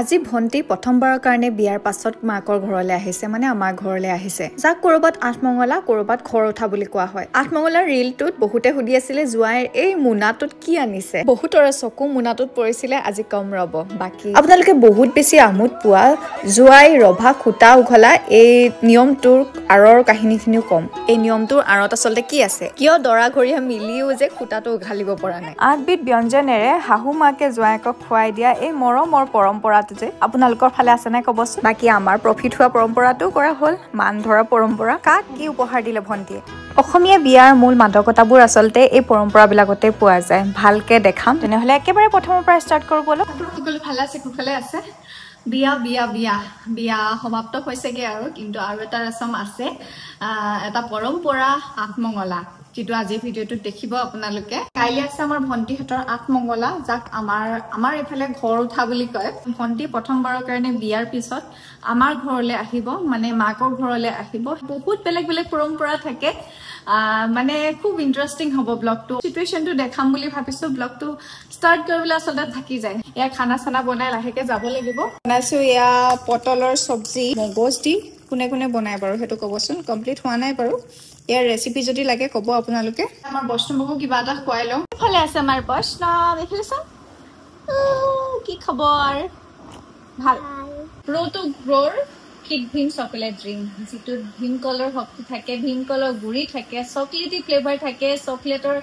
আজি ভন্টি প্ৰথমবাৰৰ কাৰণে বিয়াৰ পাছত মাকৰ ঘৰলৈ আহিছে মানে আমাৰ ঘৰলৈ আহিছে যাক কৰবাত আঠমঙলা কৰবাত ঘৰ উঠা বুলি কোৱা হয় আঠমঙলাৰ ৰিলটোত বহুতে সুধি আছিল জুৱাইৰ এই মুনাটোত কি আনিছে বহুতৰে চকু মুনাটোত পৰিছিল আজি কম ৰব বাকি আপোনালোকে বহুত বেছি আমোদ পোৱা জুৱাই ৰভা খুটা উঘলা এই নিয়মটোৰ আৰৰ কাহিনীখিনিও কম এই নিয়মটোৰ আৰত আচলতে কি আছে কিয় দৰা ঘৰিয়া মিলিও যে খুটাটো উঘালিব পৰা নাই 8 বিধ ব্যঞ্জনেৰে হাহু মাকে জুৱাইকক খুৱাই দিয়া এই মৰমৰ পৰম্পৰা যে আপোনালোকৰ ফালে আছে নাই কবচোন বাকি আমাৰ প্ৰফিট হোৱা পৰম্পৰাটো কৰা হল মান ধৰা পৰম্পৰা কাক কি উপহাৰ দিলে ভন্টিয়ে অসমীয়া বিয়াৰ মূল মাদকতাবোৰ আচলতে এই পৰম্পৰাবিলাকতে পোৱা যায় ভালকে দেখাম তেনেহলে একেবাৰে প্ৰথমৰ পৰা ষ্টাৰ্ট কৰো বলো সকলো ভালে আছে কুশলে আছে বিয়া বিয়া বিয়া বিয়া সমাপ্ত হৈছেগে আৰু কিন্তু আৰু এটা ৰসম আছে এটা পৰম্পৰা আঠমঙলা যেটো আজি ভিডিওটো দেখিব আপোনালোকে কাইলে আছে আমাৰ ভন্টিহঁতৰ আঠমঙলা যাক আমাৰ এফালে ঘৰ উঠা বুলি কয় ভন্টি প্ৰথমবাৰৰ কাৰণে বিয়াৰ পিছত আমাৰ ঘৰলৈ আহিব মানে মাকৰ ঘৰলৈ আহিব বহুত বেলেগ বেলেগ পৰম্পৰা থাকে মানে খুব ইন্টাৰেষ্টিং হ'ব ব্লগটো সিচুৱেচনটো দেখাম বুলি ভাবিছো ব্লগটো ষ্টাৰ্ট কৰিবলৈ আচলতে থাকি যায় ইয়া খানা চানা বনাই লাহেকে যাব লাগিব বনাইছো ইয়া পটলৰ সবজি মগজ দি কোনে কোনে বনাই বাৰু হেতু কবচোন কমপ্লিট হোৱা নাই বাৰু ইয়াৰ ৰেচিপি যদি লাগে কব আপোনালোকে আমাৰ বৈষ্ণৱকো কিবা এটা খুৱাই লওঁ ভালে আছে আমাৰ বৈষ্ণৱ দেখিছা কি খবৰ ভাল প্ৰোটো গ্ৰোৰ কিক ভীম চকলেট ড্ৰিংক যেটো ভীম কলৰ শক্তি থাকে ভীম কলৰ গুৰি থাকে চকলেটি ফ্লেভাৰ থাকে চকলেটৰ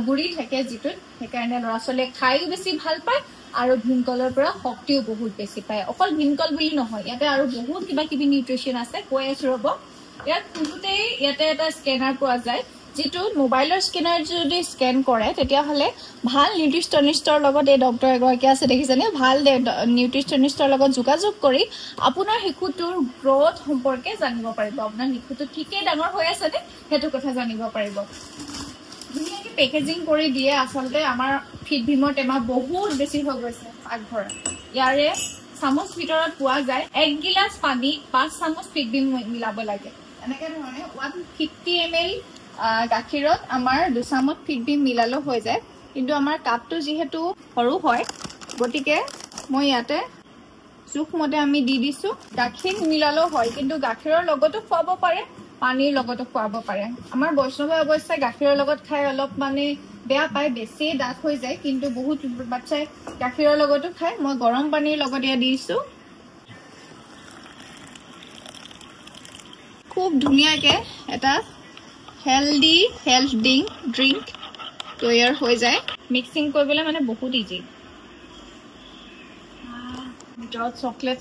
গুৰি থাকে যেটো সেইকাৰণে লৰাছলে খাইও বেছি ভাল পায় আৰু ভীম কলৰ পৰা শক্তিও বহুত বেছি পায় অকল ভীম কল বুলি নহয় ইয়াতে আৰু বহুত কিবা কিবি নিউট্ৰিশন আছে কৈ আছো ৰব ইয়াত কোনতে ইয়াতে এটা স্ক্যানাৰ পোৱা যায় যেটো মোবাইলৰ স্ক্যানাৰ যদি স্ক্যান কৰে তেতিয়া হলে ভাল নিউট্ৰিশনিষ্টৰ লগত এই ডক্টৰ এগৰাকী আছে দেখিছানে ভাল নিউট্ৰিশনিষ্টৰ লগত যোগাযোগ কৰি আপোনাৰ শিশুটোৰ গ্ৰোথ সম্পৰ্কে জানিব পাৰিব আপোনাৰ শিশুটো ঠিকে ডাঙৰ হৈ আছে নে হেতু কথা জানিব পাৰিব ধুনীয়াকৈ পেকেজিং কৰি দিয়ে আচলতে আমাৰ ফিট ভীমৰ টেমা বহুত বেছি হৈ গৈছে আগভৰা ইয়াৰে চামুচ ভিতৰত পোৱা যায় 1 গিলাস পানী 5 চামুচ ফিট ভীম মিলাব লাগে এনেকে ধৰণে 150 ml গাখীৰত আমাৰ 2 চামুচ ফিট ভীম মিলালো হৈ যায় কিন্তু আমাৰ কাপটো যেহেতু সৰু হয় গটিকে মই ইয়াতে জোখমতে আমি দি দিছো গাখীৰ মিলালো হয় কিন্তু গাখীৰৰ লগতো খুৱাব পাৰে পানীৰ লগতো খুৱাব পাৰে আমাৰ বৈষ্ণৱ অৱশ্যে গাখীৰৰ লগত খাই অলপ মানে বেয়া পায় বেছি দাঁত হৈ যায় কিন্তু বহুত বাচ্চাই গাখীৰৰ লগতো খায় মই গৰম পানীৰ লগত দিয়া দিছো খুব ধুনীয়াকে এটা হেলদি ড্ৰিংক তৈয়াৰ হৈ যায় মিক্সিং কৰিবলৈ মানে বহুত ইজি ভিতৰত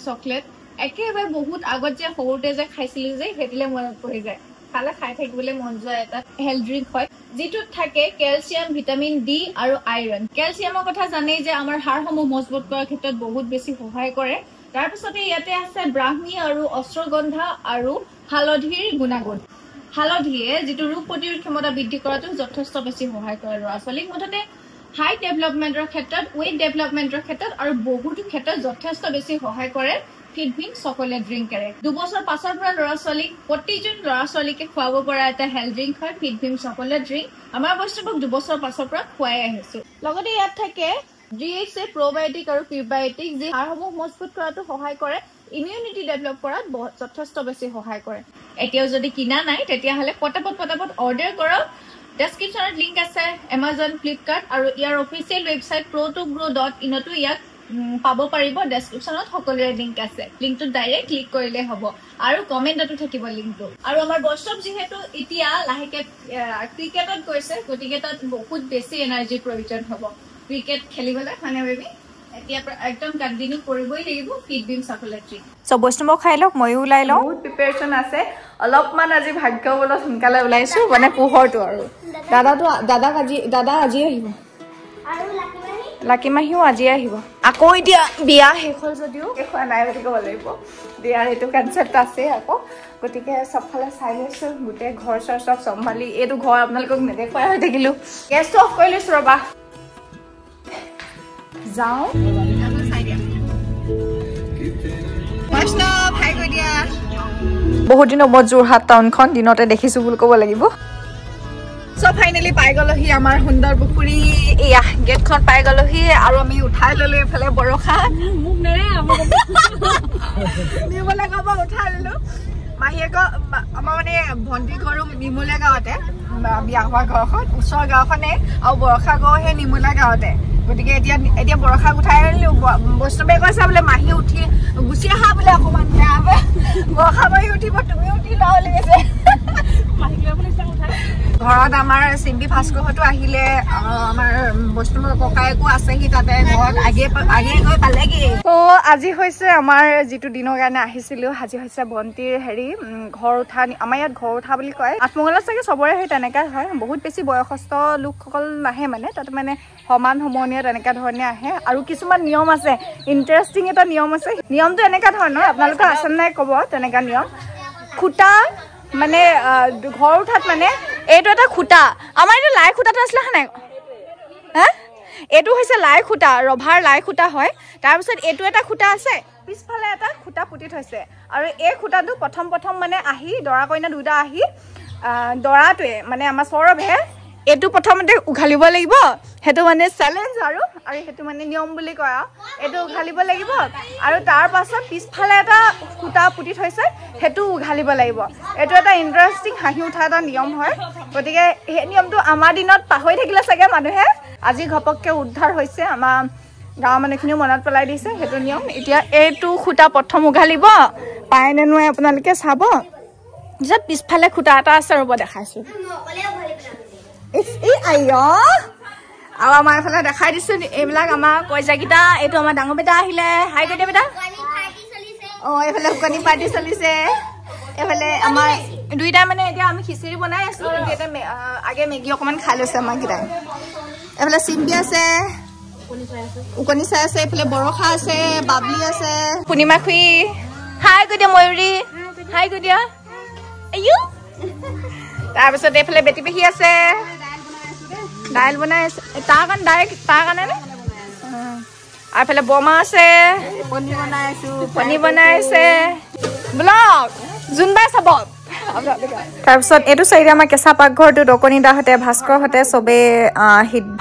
চকলেট একেবাৰে বহুত আগত যে সৰুতে যে খাইছিলো যে হেতিলে মনত পৰি যায় খালে খাই থাকিবলৈ মন যায় এটা হেলথ ড্ৰিংক হয় যেটো থাকে ক্যালসিয়াম ভিটামিন ডি আৰু আইৰন ক্যালসিয়ামৰ কথা জানেই যে আমাৰ হাড়সমূহ মজবুত কৰাৰ ক্ষেত্ৰত বহুত বেছি সহায় কৰে তাৰ পিছতে ইয়াতে আছে ব্ৰাহ্মী আৰু অশ্বগন্ধা আৰু হালধিৰ গুণাগুণ হালধিয়ে যেটো ৰোগ প্ৰতিৰোধ ক্ষমতা বৃদ্ধি কৰাটো যথেষ্ট বেছি সহায় কৰে আৰু আসলে মতে হাই ডেভেলপমেন্টৰ ক্ষেত্ৰত ওয়েট ডেভেলপমেন্টৰ ক্ষেত্ৰত আৰু বহুতো ক্ষেত্ৰত যথেষ্ট বেছি সহায় কৰে ফিট ভীম চকলেট ড্ৰিংকেৰে 2 বছৰ পাছৰ পৰা লৰাছলিক প্ৰতিজন লৰাছলিকে খুৱাব পৰা এটা হেলথ ড্ৰিংক হয় ফিট ভীম চকলেট ড্ৰিংক আমাৰ বৈষ্ণৱক 2 বছৰ পাছৰ পৰা খুৱাই আহিছো লগতে ইয়াত থাকে DHA প্ৰবায়োটিক আৰু প্ৰিবায়োটিক যি হাড়সমূহ মজবুত কৰাটো সহায় কৰে ইমিউনিটি ডেভেলপ কৰাত যথেষ্ট বেছি সহায় কৰে এতিয়াও যদি কিনা নাই তেতিয়া হলে পটাপট অৰ্ডাৰ কৰক ডেসক্ৰিপচনত লিংক আছে Amazon Flipkart আৰু ইয়াৰ অফিচিয়েল ওয়েবসাইট protogrow.in তো ইয়াক পাব পাৰিব ডেসক্ৰিপচনত সকলোৰে লিংক আছে লিংকটো ডাইৰেক্ট ক্লিক কৰিলে হ'ব আৰু কমেন্টটো থাকিব লিংকটো আৰু আমাৰ বৈষ্ণৱ যেহেতু এতিয়া লাহেকে ক্ৰিকেটত গৈছে গতিকে তাত বহুত বেছি এনাৰ্জি প্ৰয়োজন হ'ব ক্ৰিকেট খেলিবলৈ মানে বেবি এতিয়া একদম কন্টিনিউ কৰিবই লাগিব ফিট ভীম চকলেট ড্ৰিংক সব বৈষ্ণৱ খাই লওক ময়ো ওলাই লওঁ বহুত প্ৰিপাৰেচন আছে অলপমান আজি ভাগ্য বলত সোনকালে ওলাইছো মানে পোহৰটো আৰু দাদা আজি আহিব আৰু লাকিমাহিও আজি আহিব আকৌ এতিয়া বিয়া শেষ হ'ল যদিও খোৱা নাই বুলি ক'ব লাগিব বিয়াৰ এইটো কনচেপ্ট আছে আকৌ গতিকে সবফালে চাই লৈছো গোটেই ঘৰ চব চম্ভালি এইটো ঘৰ আপোনালোকক নেদেখুৱাই হৈ থাকিলো গেছটো অফ কৰি লৈছো ৰবা যাও বৈষ্ণৱ হাই কৈ দিয়া বহুত দিনৰ মূৰত যোৰহাট টাউনখন দিনতে দেখিছো বুলি ক'ব লাগিব So finally পাই গলহি আমাৰ সুন্দৰ পুখুৰী এয়া গেটখন পাই গলহি আৰু আমি উঠাই ললো এফালে বৰখা মুখ নেৰে নিব লগাব উঠাই ললো মাহিয়েক আমাৰ মানে ভন্টি ঘৰ নিমুলা গাঁৱতে বিয়া হোৱা ঘৰখন ওচৰ গাঁওখনে আৰু বৰখা গাঁও হে নিমুলা গাঁৱতে গতিকে এতিয়া বৰখা উঠাই ললো বৈষ্ণৱে কৈছে বোলে মাহি উঠি গুচি আহা বোলে অকমান বৰখা মাহি উঠিব তুমি উঠি লও লাগিছে ঘৰত আমাৰ চিম্পি ভাস্কৰহতো আহিলে আমাৰ বৈষ্ণৱ ককায়েকো আছেহি তাতে ঘৰত আগে গৈ পালেগি তো আজি হৈছে আমাৰ যিটো দিনৰ কাৰণে আহিছিলো আজি হৈছে ভন্টিৰ ঘৰ উঠা আমাৰ ইয়াত ঘৰ উঠা বুলি কয় আঠমঙলা চাগে চবৰে সেই তেনেকা হয় বহুত বেছি বয়সস্থ লোকসকল নাহে মানে তাত মানে সমান সমনীয়া তেনেকা ধৰণে আহে আৰু কিছুমান নিয়ম আছে ইণ্টাৰেষ্টিং এটা নিয়ম আছে নিয়মটো এনেকা ধৰণৰ আপোনালোকে আছে নাই ক'ব তেনেকা নিয়ম খুটা মানে ঘৰ উঠাত মানে এইটো এটা খুটা আমাৰ এইটো লাই খুটাটো আছিলে হা নাই হা এইটো হৈছে লাই খুটা ৰভাৰ লাই খুটা হয় তাৰপিছত এইটো এটা খুটা আছে পিছফালে এটা খুটা পুতি থৈছে আৰু এই খুটাটো প্ৰথম মানে আহি দৰা কইনা দুটা আহি দৰাটোৱে মানে আমাৰ সৌৰভে এইটো প্ৰথমতে উঘালিব লাগিব হেতু মানে চ্যালেঞ্জ আৰু হেতু মানে নিয়ম বুলি কয় এইটো উঘালিব লাগিব আৰু তাৰ পাছত পিছফালে এটা খুটা পুতি থৈছে হেতু উঘালিব লাগিব এইটো এটা ইন্টাৰেষ্টিং হাঁহি উঠা এটা নিয়ম হয় গতিকে এই নিয়মটো আমাৰ দিনত পাহৰি থাকিলে চাগে মানুহে আজি ঘপককে উদ্ধাৰ হৈছে আমাৰ গাঁৱৰ মানুহখিনিও মনত পেলাই দিছে হেতু নিয়ম এতিয়া এইটো খুটা প্ৰথম উঘালিব পায় নে নোৱাৰে আপোনালোকে চাব যে পিছফালে খুটা এটা আছে ৰ'ব দেখাইছো আৰু আমাৰ এইফালে দেখাই দিছো এইবিলাক আমাৰ কইজাকেইটা এইটো আমাৰ ডাঙৰ বেটা আহিলে হাই কৈ দিয়া বেটা এইফালে শুকানি পাৰ্টি চলিছে এইফালে আমাৰ দুইটা মানে এতিয়া আমি খিচিৰি বনাই আছো আগে মেগী অকমান খাই লৈছে আমাৰ কেইটাই এইফালে চিম্পি আছে উকনি চাই আছে এইফালে বৰখা আছে বাবলি আছে পূৰ্ণিমা খুৰী হাই কৈ দিয়া ময়ূৰী হাই কৈ দিয়া তাৰপিছত এইফালে বেটি পেহী আছে দাইল বনাই আছে তাৰ কাৰণে নে আৰু এইফালে বমা আছে পনীৰ বনাই আছে ব্লগ যোনবাই চাব তাৰপিছত এইটো চাইডে আমাৰ কেঁচা পাকঘৰটোত অকণি দাহঁতে ভাস্কৰহঁতে চবেই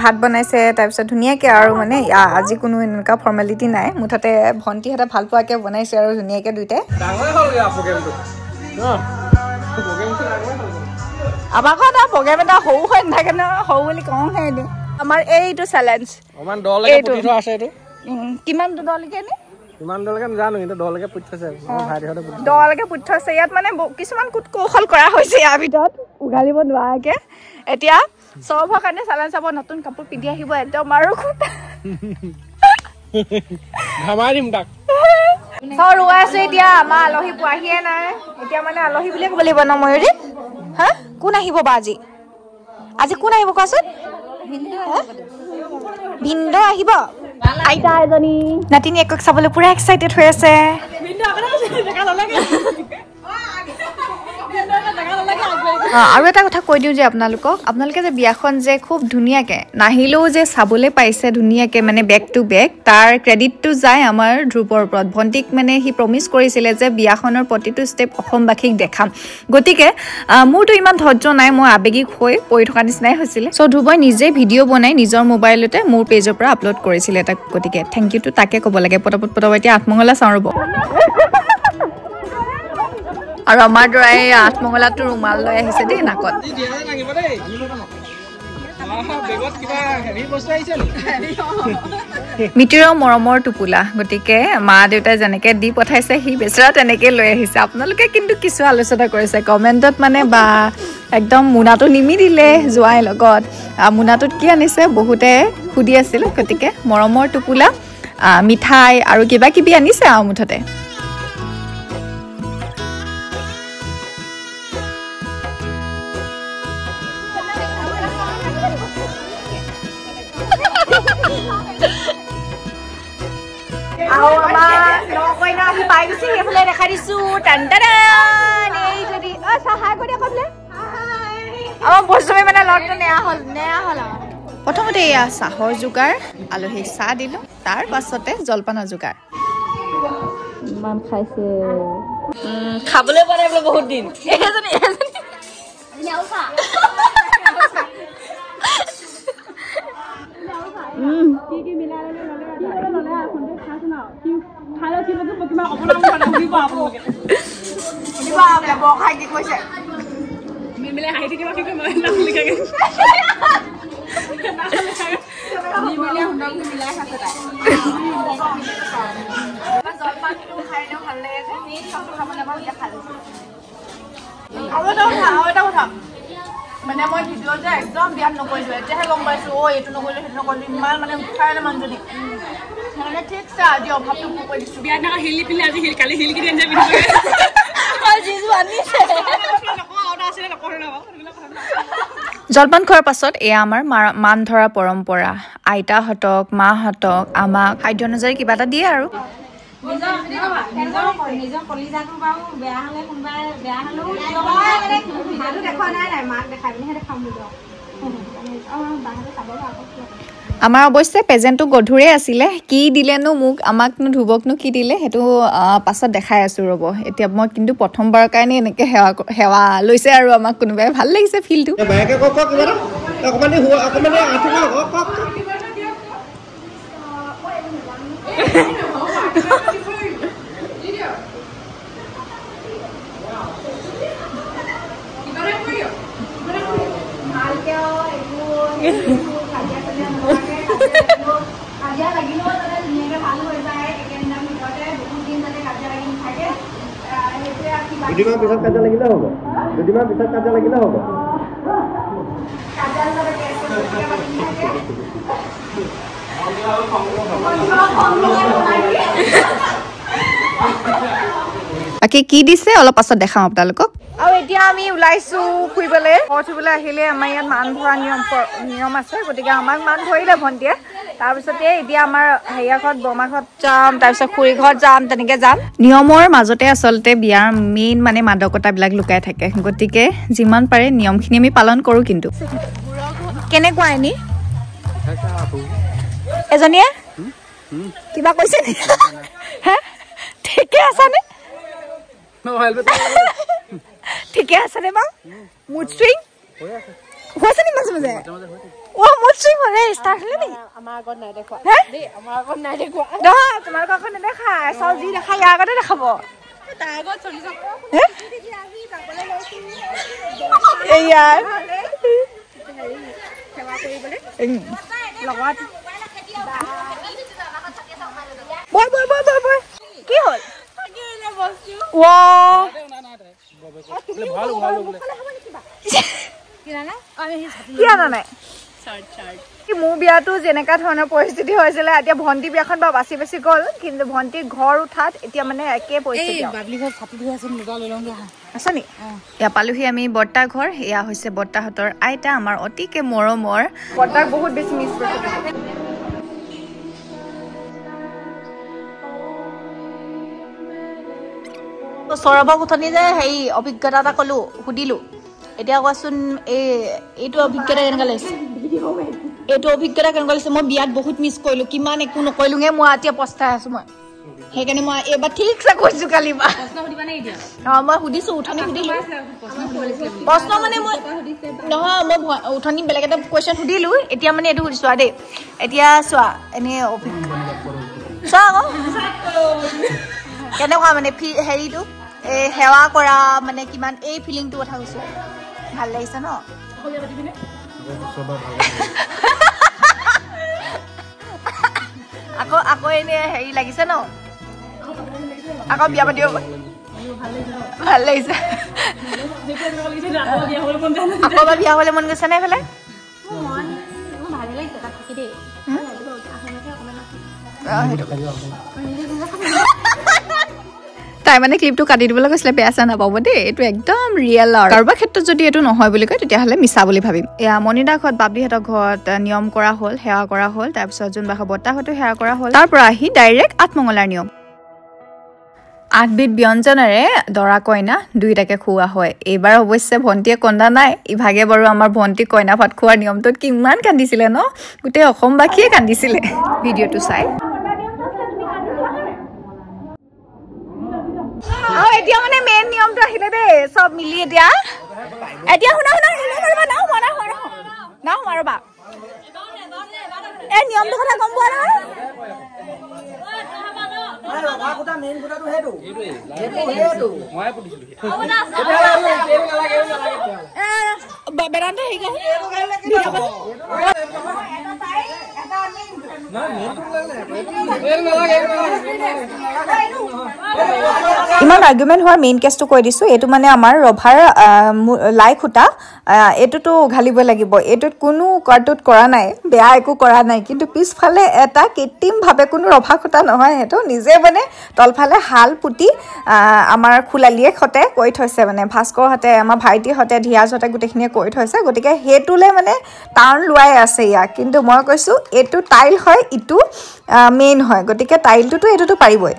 ভাত বনাইছে তাৰপিছত ধুনীয়াকৈ আৰু মানে আজি কোনো এনেকুৱা ফৰ্মেলিটি নাই মুঠতে ভণ্টিহঁতে ভাল পোৱাকৈ বনাইছে আৰু ধুনীয়াকৈ দুইটাই আমাৰ ঘৰত প্ৰগ্ৰেম এটা সৰু হৈ নাথাকে ন সৰু বুলি কওঁহে এদিন আমাৰ এইটো চেলেঞ্জ কিমান দলৈকে নে দলৈকে পুতি থৈছে ইয়াত মানে কিছুমান কৌশল কৰা হৈছে ইয়াৰ ভিতৰত উঘালিব নোৱাৰাকে এতিয়া সৌৰভৰ কাৰণে চেলেঞ্জ হ'ব নতুন কাপোৰ পিন্ধি আহিব একদম আৰু ৰৈ আছো এতিয়া আমাৰ আলহী পোৱাহিয়ে নাই এতিয়া মানে আলহী বুলিয়ে ক'ব লাগিব ন ময়ূৰী হা কোন আহিব বা আজি কোন আহিব কোৱাচোন ভিনদেউ আহিব আইতা এজনী নাতিনী একক চাবলৈ পুৰা এক্সাইটেড হৈ আছে আৰু এটা কথা কৈ দিওঁ যে আপোনালোকে যে বিয়াখন যে খুব ধুনীয়াকৈ নাহিলেও যে চাবলৈ পাইছে ধুনীয়াকৈ মানে বেক টু বেক তাৰ ক্ৰেডিটটো যায় আমাৰ ধ্ৰুৱৰ ওপৰত ভণ্টিক মানে সি প্ৰমিছ কৰিছিলে যে বিয়াখনৰ প্ৰতিটো ষ্টেপ অসমবাসীক দেখাম গতিকে মোৰতো ইমান ধৈৰ্য নাই মই আৱেগিক হৈ পৰি থকা নিচিনাই হৈছিলে চ' ধ্ৰুৱই নিজে ভিডিঅ' বনাই নিজৰ মোবাইলতে মোৰ পেজৰ পৰা আপলোড কৰিছিলে তাক গতিকে থেংক ইউটো তাকে ক'ব লাগে পটাপট এতিয়া আঠমঙলা চাওঁ ৰ'ব আৰু আমাৰ দৰাই আঠমঙলাটো ৰুমাল লৈ আহিছে দেই নাকত মিতিৰৰ মৰমৰ টোপোলা গতিকে মা দেউতাই যেনেকৈ দি পঠাইছে সি বেচেৰা তেনেকৈ লৈ আহিছে আপোনালোকে কিন্তু কিছু আলোচনা কৰিছে কমেণ্টত মানে বা একদম মোনাটো নিমি দিলে জোৱাই লগত মোনাটোত কি আনিছে বহুতে সুধি আছিল গতিকে মৰমৰ টোপোলা মিঠাই আৰু কিবা কিবি আনিছে আৰু মুঠতে আৰু আমাৰ কইনা আমি পাই গৈছে সেইফালে দেখাই দিছো সহায় কৰি খাবলে আমাৰ বস্তু মানে লগটো নেয়া হ'ল প্ৰথমতে এয়া চাহৰ যোগাৰ আলহীক চাহ দিলোঁ তাৰ পাছতে জলপানৰ যোগাৰ ইমান খাইছে খাবলৈ পোৱা নাই বোলে বহুত দিন কি মিলাই ললে এখন খাইছো না কি খালে কি বস্তু কিবা অপনাম কৰা দিব আপোনালোকে দিব আপে বখাই কি কৈছে মিমিলে হাই থাকিবা কি মই নাম লিখাগে মিমিলে হুনক মিলাই খাইছে তাই জলপানটো খাইনো ভাল লাগে যে এই সবটো খাব নাপাও ইয়া খালো আৰু এটা কথা মানে মই ভিডিও যে একদম বিয়াত নকৰিলো এতিয়াহে গম পাইছো ও এইটো নকৰিলো সেইটো নকৰিলো ইমান মানে উঠাইলে মানুহজনী মানে ঠিকছে আজি অভাৱটো কৈ দিছো বিয়াত না হিলি পিলে আজি হিল কালি হিল কি দেন যাবি জিজু আনিছে জলপান খোৱাৰ পাছত এয়া আমাৰ মান ধৰা পৰম্পৰা আইতাহঁতক মাহঁতক আমাক খাদ্য অনুযায়ী কিবা এটা দিয়ে আৰু নিজৰ কলিজাটো বাৰু বেয়া হ'লে কোনোবাই বেয়া হ'লেও ভালো দেখা নাই মাক দেখাই পিনিহে দেখাম বুলি আমাৰ অৱশ্যে প্ৰেজেণ্টটো গধুৰে আছিলে কি দিলেনো মোক আমাকনো ধুবকনো কি দিলে সেইটো পাছত দেখাই আছোঁ ৰ'ব এতিয়া মই কিন্তু প্ৰথমবাৰৰ কাৰণে এনেকৈ সেৱা লৈছে আৰু আমাক কোনোবাই ভাল লাগিছে ফিলটো দুদিনমান পিছত কাজিয়া লাগিলে হ'ব দুদিনমান পিছত কাজিয়া লাগিলে হ'ব বাকী কি দিছে অলপ পাছত দেখাম আপোনালোকক আৰু এতিয়া আমি ওলাইছো ফুৰিবলৈ উঠিবলৈ আহিলে আমাৰ ইয়াত মান ধৰা নিয়ম আছে গতিকে আমাক মান ধৰিলে ভণ্টিয়ে তাৰপিছতে এতিয়া আমাৰ হেৰিয়া ঘৰত বৰমা ঘৰত যাম তাৰপিছত খুৰী ঘৰত যাম তেনেকৈ যাম নিয়মৰ মাজতে আচলতে বিয়াৰ মেইন মানে মাদকতাবিলাক লুকাই থাকে গতিকে যিমান পাৰে নিয়মখিনি আমি পালন কৰোঁ কিন্তু কেনেকুৱা এনে এজনীয়ে কিবা কৈছে নেকি হে ঠিকে আছানে ঠিকে আছেনে বাৰু মুড চুইং হৈছে নি মাজে মাজে মুড চুইং হ'লে ষ্টাৰ্ট হ'লে নি আমাৰ আগত নাই দেখুৱা দেই আমাৰ আগত নাই দেখুৱা নহয় তোমালোকৰ আগত নেদেখা চাও যি দেখা ইয়াৰ আগতে দেখাব তাৰ আগত চলি যাব ইয়াৰ সেৱা কৰিবলৈ লগত বই কি হ'ল মোৰ বিয়াতো যেনেকা ধৰণৰ পৰিস্থিতি হৈছিলে এতিয়া ভণ্টি বিয়াখন বাৰু বাচি বাচি গ'ল কিন্তু ভণ্টিৰ ঘৰ উঠাত এতিয়া মানে একে পৰিস্থিতি আছে নি এয়া পালোহি আমি বৰ্তা ঘৰ এয়া হৈছে বৰ্তাহঁতৰ আইতা আমাৰ অতিকে মৰমৰ বৰ্তাক বহুত বেছি মিছ কৰিছে সৌৰভক উঠনি যে হেৰি অভিজ্ঞতা এটা ক'লো সুধিলোঁ এতিয়া কোৱাচোন এইটো অভিজ্ঞতা কেনেকুৱা লাগিছে এইটো অভিজ্ঞতা কেনেকুৱা লাগিছে মই বিয়াত বহুত মিছ কৰিলোঁ কিমান একো নকৰিলোঁগে মই এতিয়া পস্তাই আছোঁ মই সেইকাৰণে মই এইবাৰ ঠিকছে কৈছোঁ কালি মই সুধিছোঁ উঠনি সুধিলোঁ প্ৰশ্ন মানে মই নহয় মই উঠনি বেলেগ এটা কুৱেশ্যন সুধিলোঁ এতিয়া মানে এইটো সুধিছোঁ আৰু দেই এতিয়া চোৱা এনেই চোৱা আকৌ কেনেকুৱা মানে হেৰিটো সেৱা কৰা মানে কিমান এই ফিলিংটো কথা কৈছোঁ ভাল লাগিছে ন আকৌ এনে হেৰি লাগিছে ন আকৌ বিয়া পাতিব ভাল লাগিছে আকৌ এবাৰ বিয়া হ'বলৈ মন গৈছে নে এইফালে তাই মানে ক্লিপটো কাটি দিবলৈ কৈছিলে বেয়া চেয়া নাপাব দেই এইটো একদম ৰিয়েল আৰু কাৰোবাৰ ক্ষেত্ৰত যদি এইটো নহয় বুলি কয় তেতিয়াহ'লে মিছা বুলি ভাবিম এয়া মণিদাৰ ঘৰত বাবলিহঁতৰ ঘৰত নিয়ম কৰা হ'ল সেৱা কৰা হ'ল তাৰপিছত যোনবাৰ বৰ্তাহঁতো সেৱা কৰা হ'ল তাৰ পৰা আহি ডাইৰেক্ট আঠমঙলাৰ নিয়ম 8 বিধ ব্যঞ্জনেৰে দৰা কইনা দুইটাকে খুওৱা হয় এইবাৰ অৱশ্যে ভণ্টিয়ে কন্দা নাই ইভাগে বাৰু আমাৰ ভণ্টি কইনা ভাত খোৱাৰ নিয়মটোত কিমান কান্দিছিলে ন গোটেই অসমবাসীয়ে কান্দিছিলে ভিডিঅ'টো চাই আৰু এতিয়া মানে মেইন নিয়মটো আহিলে দেই চব মিলি এতিয়া শুনা নাও মাৰবা এই নিয়মটো কথা গম পোৱা নহয় বেদান্ত ইমান আৰ্গুমেণ্ট হোৱাৰ মেইন কেছটো কৈ দিছোঁ এইটো মানে আমাৰ ৰভাৰ লাই খুটা এইটোতো উঘালিব লাগিব এইটোত কোনো কাৰ্টুত কৰা নাই বেয়া একো কৰা নাই কিন্তু পিছফালে এটা কৃত্ৰিমভাৱে কোনো ৰভা খুটা নহয় সেইটো নিজে মানে তলফালে হাল পুতি আমাৰ খুলালিয়ে হতে কৈ থৈছে মানে ভাস্কৰহঁতে আমাৰ ভাইটিহঁতে ধিয়াজহঁতে গোটেইখিনিয়ে কৈ থৈছে গতিকে সেইটোলৈ মানে টাৰ্ণ লোৱাই আছে ইয়াক কিন্তু মই কৈছোঁ এইটো টাইল হয় ইটো মেইন হয় গতিকে টাইলটোতো এইটোতো পাৰিবই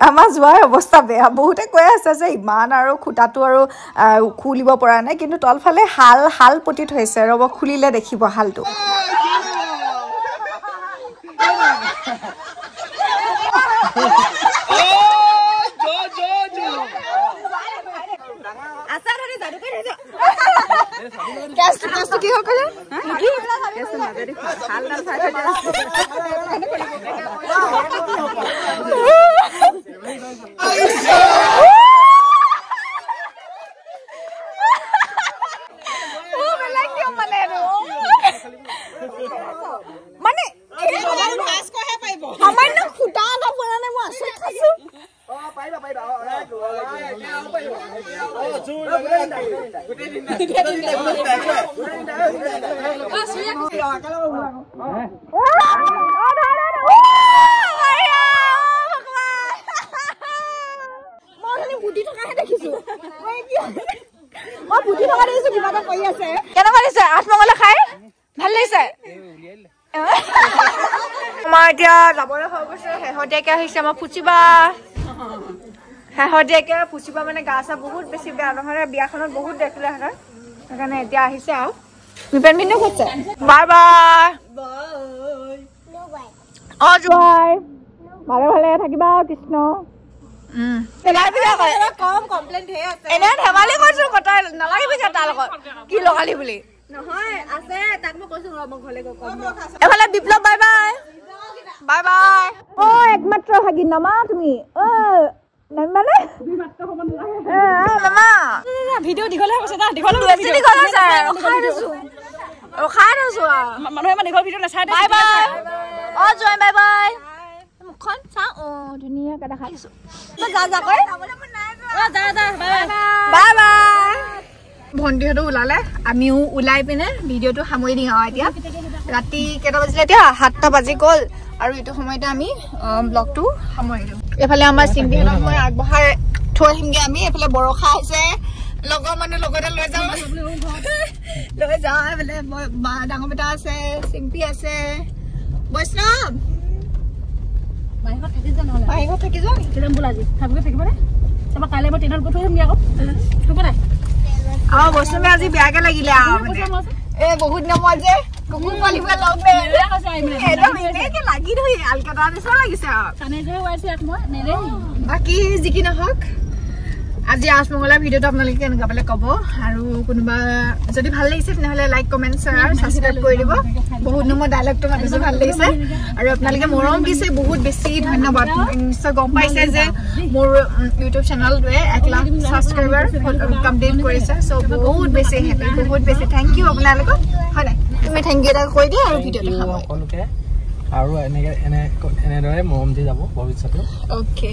আমাৰ যোৱাৰ অৱস্থা বেয়া বহুতে কৈ আছে যে ইমান আৰু খুটাটো আৰু খুলিব পৰা নাই কিন্তু তলফালে হাল পতি থৈছে ৰ'ব খুলিলে দেখিব হালটো কি হ'ল ক'লে কেনেকুৱা লাগিছে আঠমঙলা খাই ভাল লাগিছে আমাৰ এতিয়া যাবলৈ হৈ গৈছে শেহতীয়াকে আহিছে আমাৰ ফুচিবা শেহতীয়াকে ফুচিবা মানে গা চা বহুত বেছি বেয়া নহ'লে বিয়াখনত বহুত দেখিলে হেঁতেন সেইকাৰণে এতিয়া আহিছে আৰু বিপেন বিন্দু খুঁজছে বাই বাই অ জোৱাই ভালে ভালে থাকিবা কৃষ্ণ এনে ধেমালি কৈছো কথা নালাগিবি তাৰ লগত কি লগালি বুলি এফালে বিপ্লৱ বাই বাই বাই বাই অ একমাত্ৰ ভাগিন নামা তুমি নামিবানে মামা ভিডিঅ' দীঘল হৈ গৈছে দীঘল হৈছে ৰখাই থৈছো মানুহে ইমান দীঘল ভিডিঅ' নাচাই বাই বাই অ জয় বাই বাই মুখখন চাওঁ অ ধুনীয়াকৈ দেখাই দিছো বাই বাই ভণ্টিহঁতো ওলালে আমিও ওলাই পিনে ভিডিঅ'টো সামৰি দিওঁ আৰু এতিয়া ৰাতি কেইটা বাজিলে এতিয়া 7টা বাজি গ'ল আৰু এইটো সময়তে আমি ব্লগটো সামৰি দিওঁ এইফালে আমাৰ চিম্পিহঁতক মই আগবঢ়াই থৈ আহিমগৈ আমি এইফালে বৰষা আহিছে লগৰ মানুহ লগতে লৈ যাওঁ এইফালে ডাঙৰ বেটা আছে চিম্পি আছে বৈষ্ণৱ মাহীঘৰত থাকি যোৱা কাইলৈ মই ট্ৰেইনত গৈ থৈ আহিমগৈ আকৌ হ'ব নাই আমাৰ বৈষ্ণৱে আজি বেয়াকে লাগিলে এ বহুত দিনৰ যে কুকুৰ পোৱালিবোৰে লগ লাগি ধৰি আলকাটা নিচিনা লাগিছে বাকী যি কি নহওক আজি আঠমঙলাৰ ভিডিঅ'টো আপোনালোকে কেনেকুৱা পালে ক'ব আৰু কোনোবা যদি ভাল লাগিছে তেনেহ'লে লাইক কমেণ্ট শ্বেয়াৰ ছাবস্ক্ৰাইব কৰি দিব বহুত নম্বৰ ডাইলগটো ভাবিছোঁ ভাল লাগিছে আৰু আপোনালোকে মৰম দিছে বহুত বেছি ধন্যবাদ নিশ্চয় গম পাইছে যে মোৰ ইউটিউব চেনেলটোৱে 1 লাখ ছাবস্ক্ৰাইবাৰ কমপ্লিট কৰিছে চ' বহুত বেছি হেপী বহুত বেছি থেংক ইউ আপোনালোকক হয় নাই তুমি থেংক ইউ এটা কৈ দিয়া আৰু ভিডিঅ'টো সকলোকে আৰু এনেদৰে মৰম দি যাব ভৱিষ্যতে অ'কে